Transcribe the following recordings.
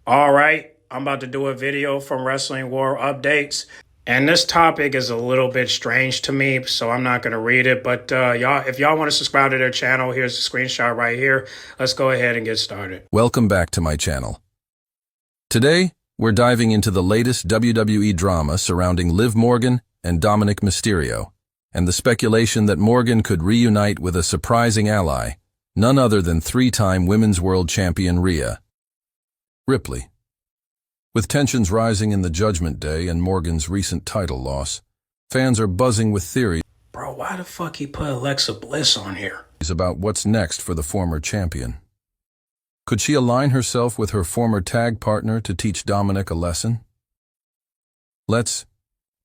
All right, I'm about to do a video from WrestleWire Updates. And this topic is a little bit strange to me, so I'm not going to read it. But if y'all want to subscribe to their channel, here's a screenshot right here. Let's go ahead and get started. Welcome back to my channel. Today, we're diving into the latest WWE drama surrounding Liv Morgan and Dominik Mysterio, and the speculation that Morgan could reunite with a surprising ally, none other than three-time Women's World Champion Rhea. Ripley. With tensions rising in the Judgment Day and Morgan's recent title loss, fans are buzzing with theories Bro, why the fuck he put Alexa Bliss on here? about what's next for the former champion. Could she align herself with her former tag partner to teach Dominik a lesson? Let's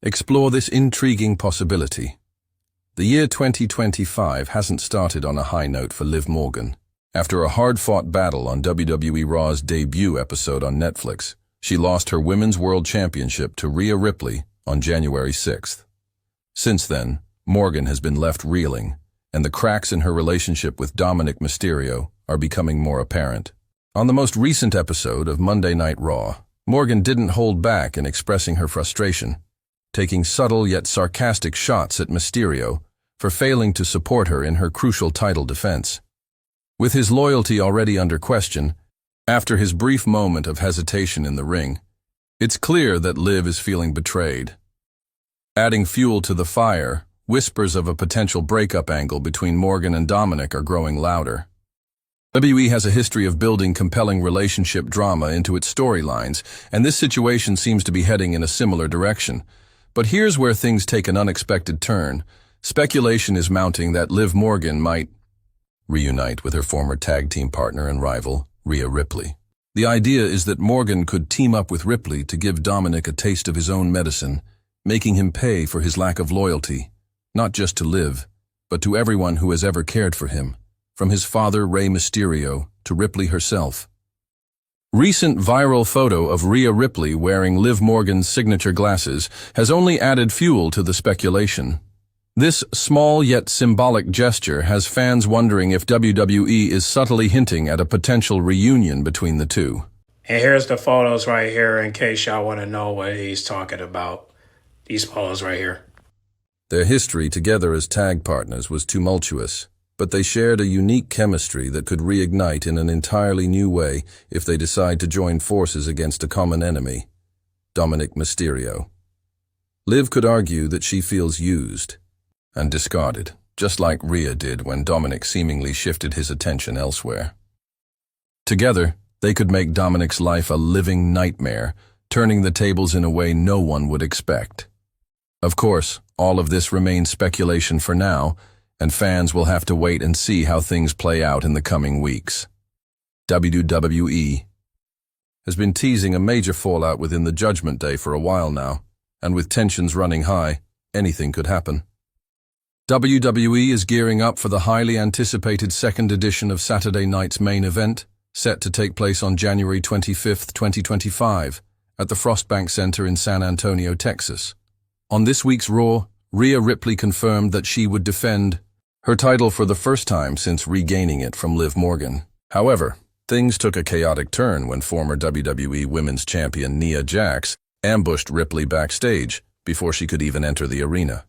explore this intriguing possibility. The year 2025 hasn't started on a high note for Liv Morgan. After a hard-fought battle on WWE Raw's debut episode on Netflix, she lost her Women's World Championship to Rhea Ripley on January 6th. Since then, Morgan has been left reeling, and the cracks in her relationship with Dominik Mysterio are becoming more apparent. On the most recent episode of Monday Night Raw, Morgan didn't hold back in expressing her frustration, taking subtle yet sarcastic shots at Mysterio for failing to support her in her crucial title defense. With his loyalty already under question, after his brief moment of hesitation in the ring, it's clear that Liv is feeling betrayed. Adding fuel to the fire, whispers of a potential breakup angle between Morgan and Dominik are growing louder. WWE has a history of building compelling relationship drama into its storylines, and this situation seems to be heading in a similar direction. But here's where things take an unexpected turn. Speculation is mounting that Liv Morgan might reunite with her former tag team partner and rival, Rhea Ripley. The idea is that Morgan could team up with Ripley to give Dominik a taste of his own medicine, making him pay for his lack of loyalty, not just to Liv, but to everyone who has ever cared for him, from his father Rey Mysterio to Ripley herself. Recent viral photo of Rhea Ripley wearing Liv Morgan's signature glasses has only added fuel to the speculation. This small yet symbolic gesture has fans wondering if WWE is subtly hinting at a potential reunion between the two. And here's the photos right here in case y'all want to know what he's talking about. These photos right here. Their history together as tag partners was tumultuous, but they shared a unique chemistry that could reignite in an entirely new way if they decide to join forces against a common enemy, Dominik Mysterio. Liv could argue that she feels used and discarded, just like Rhea did when Dominik seemingly shifted his attention elsewhere. Together, they could make Dominik's life a living nightmare, turning the tables in a way no one would expect. Of course, all of this remains speculation for now, and fans will have to wait and see how things play out in the coming weeks. WWE has been teasing a major fallout within the Judgment Day for a while now, and with tensions running high, anything could happen. WWE is gearing up for the highly anticipated second edition of Saturday night's main event, set to take place on January 25, 2025, at the Frostbank Center in San Antonio, Texas. On this week's Raw, Rhea Ripley confirmed that she would defend her title for the first time since regaining it from Liv Morgan. However, things took a chaotic turn when former WWE Women's Champion Nia Jax ambushed Ripley backstage before she could even enter the arena.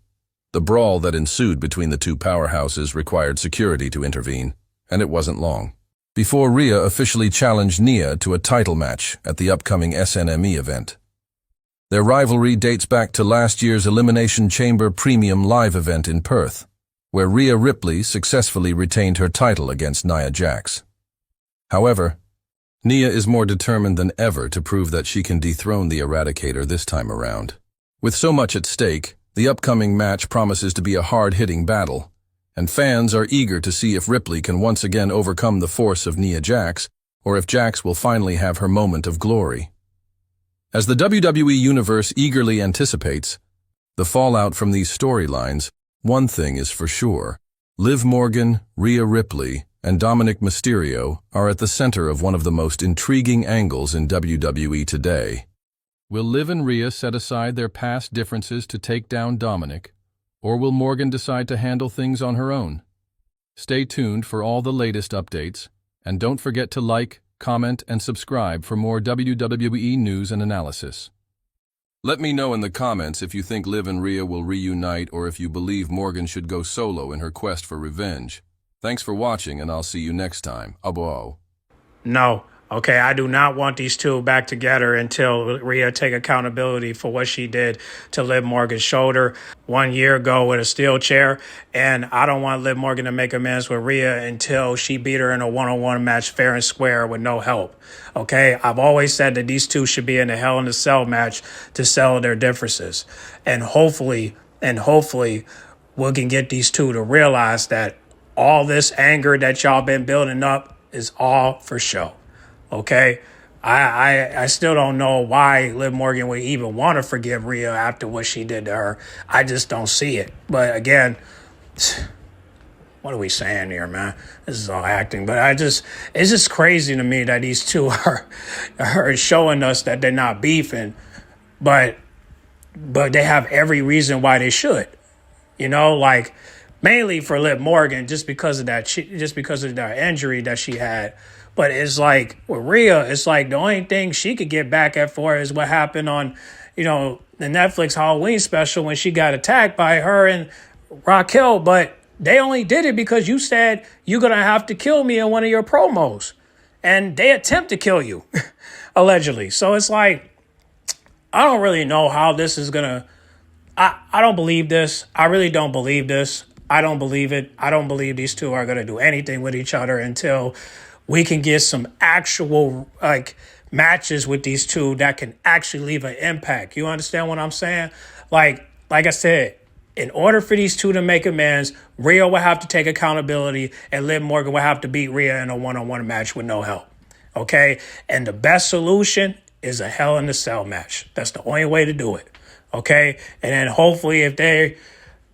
The brawl that ensued between the two powerhouses required security to intervene, and it wasn't long before Rhea officially challenged Nia to a title match at the upcoming SNME event. Their rivalry dates back to last year's Elimination Chamber Premium Live event in Perth, where Rhea Ripley successfully retained her title against Nia Jax. However, Nia is more determined than ever to prove that she can dethrone the Eradicator this time around. With so much at stake, the upcoming match promises to be a hard-hitting battle, and fans are eager to see if Ripley can once again overcome the force of Nia Jax, or if Jax will finally have her moment of glory. As the WWE Universe eagerly anticipates the fallout from these storylines, one thing is for sure: Liv Morgan, Rhea Ripley, and Dominik Mysterio are at the center of one of the most intriguing angles in WWE today. Will Liv and Rhea set aside their past differences to take down Dominik, or will Morgan decide to handle things on her own? Stay tuned for all the latest updates, and don't forget to like, comment, and subscribe for more WWE news and analysis. Let me know in the comments if you think Liv and Rhea will reunite or if you believe Morgan should go solo in her quest for revenge. Thanks for watching, and I'll see you next time. Abo. No. Okay, I do not want these two back together until Rhea take accountability for what she did to Liv Morgan's shoulder 1 year ago with a steel chair. And I don't want Liv Morgan to make amends with Rhea until she beat her in a one-on-one match fair and square with no help. Okay, I've always said that these two should be in a Hell in a Cell match to settle their differences. And hopefully, we can get these two to realize that all this anger that y'all been building up is all for show. Okay, I still don't know why Liv Morgan would even want to forgive Rhea after what she did to her. I just don't see it. But again, what are we saying here, man? This is all acting. But it's just crazy to me that these two are showing us that they're not beefing, but they have every reason why they should. You know, like mainly for Liv Morgan, just because of that injury that she had. But it's like with Rhea, it's like the only thing she could get back at for is what happened on, the Netflix Halloween special when she got attacked by her and Raquel. But they only did it because you said you're going to have to kill me in one of your promos. And they attempt to kill you, allegedly. So it's like, I don't really know how this is going to, I don't believe this. I really don't believe this. I don't believe it. I don't believe these two are going to do anything with each other until we can get some actual matches with these two that can actually leave an impact. You understand what I'm saying? Like I said, in order for these two to make amends, Rhea will have to take accountability and Liv Morgan will have to beat Rhea in a one-on-one match with no help. Okay? And the best solution is a Hell in a Cell match. That's the only way to do it. Okay? And then hopefully if they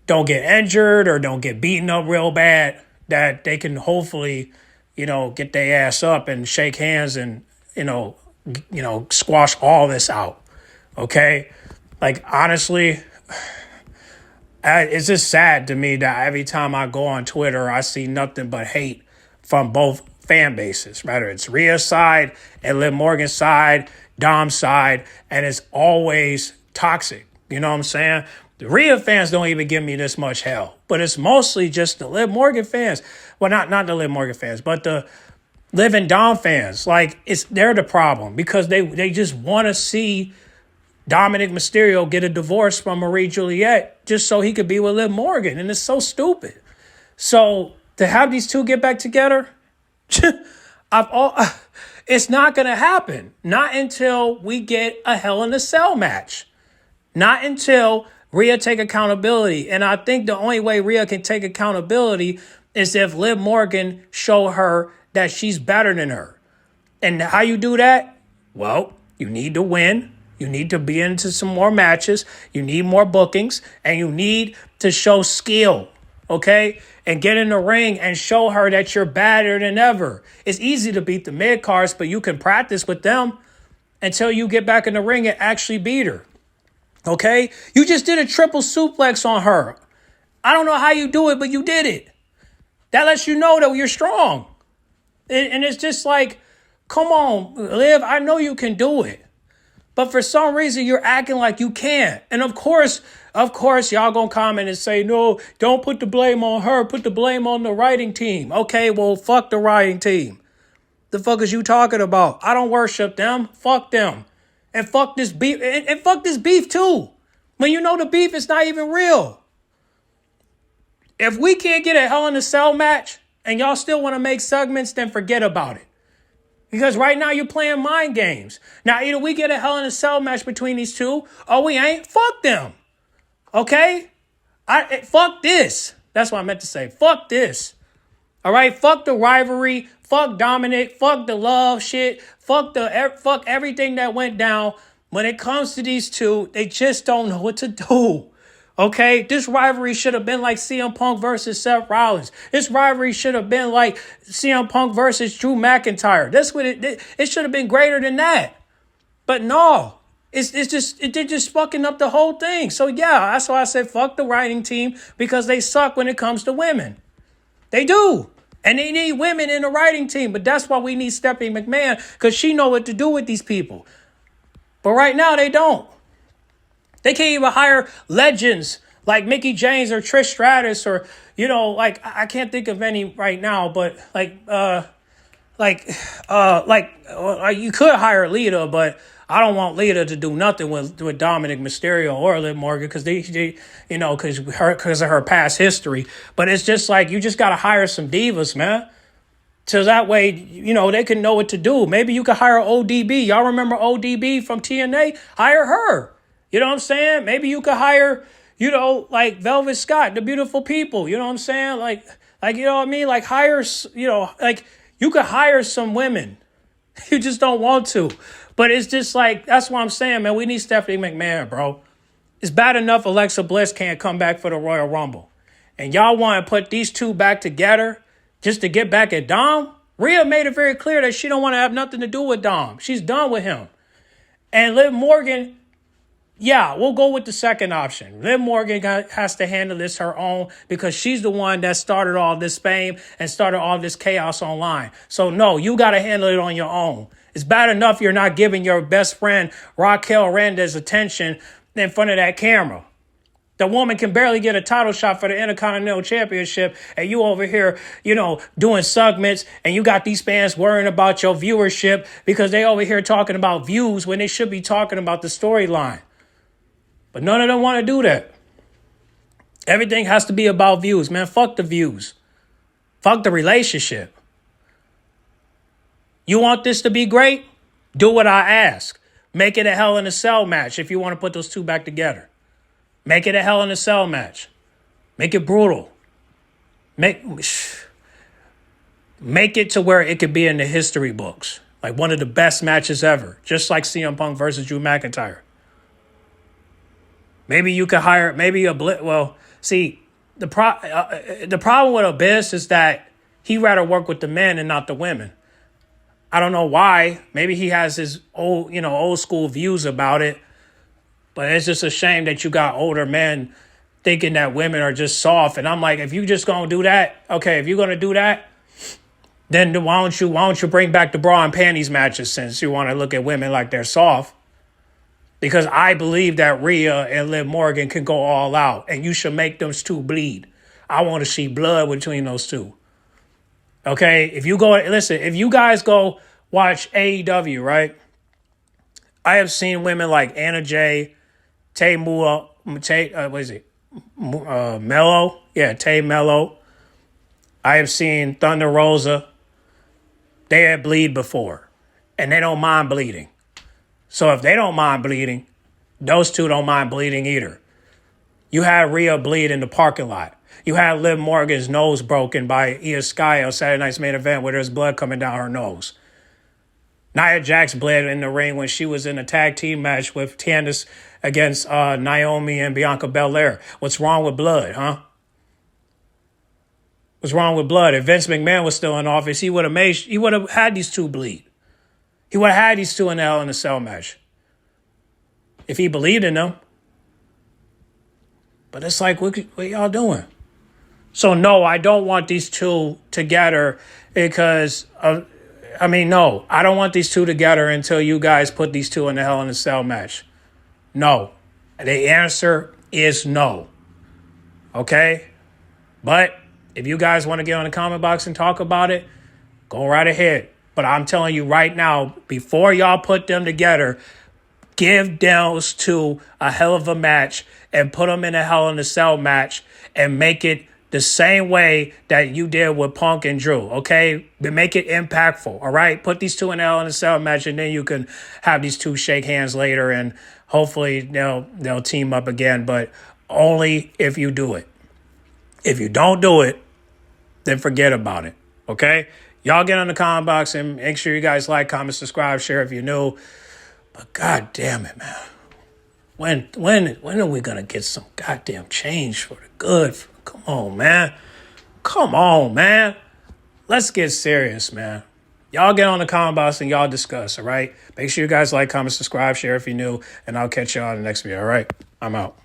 don't get injured or don't get beaten up real bad, that they can hopefully get their ass up and shake hands and, squash all this out. Okay? Like, honestly, it's just sad to me that every time I go on Twitter, I see nothing but hate from both fan bases, whether it's Rhea's side and Liv Morgan's side, Dom's side, and it's always toxic. You know what I'm saying? The Rhea fans don't even give me this much hell, but it's mostly just the Liv Morgan fans. Well, not the Liv Morgan fans, but the Liv and Dom fans. Like, they're the problem because they just want to see Dominik Mysterio get a divorce from Marie Juliet just so he could be with Liv Morgan, and it's so stupid. So to have these two get back together, it's not going to happen. Not until we get a Hell in a Cell match. Not until Rhea take accountability. And I think the only way Rhea can take accountability is if Liv Morgan show her that she's better than her. And how you do that? Well, you need to win. You need to be into some more matches. You need more bookings. And you need to show skill. Okay? And get in the ring and show her that you're better than ever. It's easy to beat the mid-cards, but you can practice with them until you get back in the ring and actually beat her. Okay? You just did a triple suplex on her. I don't know how you do it, but you did it. That lets you know that you're strong. And it's just like, come on, Liv, I know you can do it. But for some reason, you're acting like you can't. And of course, y'all gonna comment and say, no, don't put the blame on her. Put the blame on the writing team. Okay, well, fuck the writing team. The fuck is you talking about? I don't worship them. Fuck them. And fuck this beef. And fuck this beef too. When you know the beef is not even real. If we can't get a Hell in a Cell match and y'all still want to make segments, then forget about it. Because right now you're playing mind games. Now, either we get a Hell in a Cell match between these two or we ain't. Fuck them. Okay? Fuck this. That's what I meant to say. Fuck this. All right? Fuck the rivalry. Fuck Dominik. Fuck the love shit. Fuck everything that went down. When it comes to these two, they just don't know what to do. Okay? This rivalry should have been like CM Punk versus Seth Rollins. This rivalry should have been like CM Punk versus Drew McIntyre. That's what it should have been greater than that. But no. They're just fucking up the whole thing. So yeah, that's why I said fuck the writing team, because they suck when it comes to women. They do. And they need women in the writing team. But that's why we need Stephanie McMahon, because she know what to do with these people. But right now, they don't. They can't even hire legends like Mickey James or Trish Stratus or, like, I can't think of any right now, but you could hire Lita, but I don't want Lita to do nothing with Dominik Mysterio or Liv Morgan because because of her past history. But it's just like, you just got to hire some divas, man. So that way, they can know what to do. Maybe you could hire ODB. Y'all remember ODB from TNA? Hire her. You know what I'm saying? Maybe you could hire, like Velvet Scott, the Beautiful People. You know what I'm saying? Like, you know what I mean? Like, hire, like, you could hire some women. You just don't want to. But it's just like, that's what I'm saying, man. We need Stephanie McMahon, bro. It's bad enough Alexa Bliss can't come back for the Royal Rumble. And y'all want to put these two back together just to get back at Dom? Rhea made it very clear that she don't want to have nothing to do with Dom. She's done with him. And Liv Morgan, yeah, we'll go with the second option. Liv Morgan has to handle this her own because she's the one that started all this fame and started all this chaos online. So, no, you got to handle it on your own. It's bad enough you're not giving your best friend Raquel Rendez attention in front of that camera. The woman can barely get a title shot for the Intercontinental Championship, and you over here, doing segments, and you got these fans worrying about your viewership because they over here talking about views when they should be talking about the storyline. But none of them want to do that. Everything has to be about views, man. Fuck the views. Fuck the relationship. You want this to be great? Do what I ask. Make it a Hell in a Cell match if you want to put those two back together. Make it a Hell in a Cell match. Make it brutal. Make it to where it could be in the history books. Like one of the best matches ever. Just like CM Punk versus Drew McIntyre. Maybe you could hire, the problem with Abyss is that he'd rather work with the men and not the women. I don't know why. Maybe he has his old school views about it. But it's just a shame that you got older men thinking that women are just soft. And I'm like, if you just gonna do that, okay, if you're gonna do that, then why don't you bring back the bra and panties matches since you want to look at women like they're soft? Because I believe that Rhea and Liv Morgan can go all out. And you should make those two bleed. I want to see blood between those two. Okay? If you guys go watch AEW, right? I have seen women like Anna Jay, Mello. Yeah, Tay Mello. I have seen Thunder Rosa. They had bleed before. And they don't mind bleeding. So if they don't mind bleeding, those two don't mind bleeding either. You had Rhea bleed in the parking lot. You had Liv Morgan's nose broken by Io Sky on Saturday Night's Main Event where there's blood coming down her nose. Nia Jax bled in the ring when she was in a tag team match with Candice against Naomi and Bianca Belair. What's wrong with blood, huh? What's wrong with blood? If Vince McMahon was still in office, he would have had these two bleed. He would have had these two in the Hell in a Cell match. If he believed in them. But it's like, what y'all doing? So, no, I don't want these two together because, no, I don't want these two together until you guys put these two in the Hell in a Cell match. No. The answer is no. Okay? But if you guys want to get on the comment box and talk about it, go right ahead. But I'm telling you right now, before y'all put them together, give those two a hell of a match and put them in a Hell in a Cell match and make it the same way that you did with Punk and Drew, okay? But make it impactful, all right? Put these two in a Hell in a Cell match and then you can have these two shake hands later and hopefully they'll team up again, but only if you do it. If you don't do it, then forget about it, okay? Y'all get on the comment box and make sure you guys like, comment, subscribe, share if you're new. But God damn it, man. When are we going to get some goddamn change for the good? Come on, man. Come on, man. Let's get serious, man. Y'all get on the comment box and y'all discuss, all right? Make sure you guys like, comment, subscribe, share if you're new, and I'll catch y'all in the next video, all right? I'm out.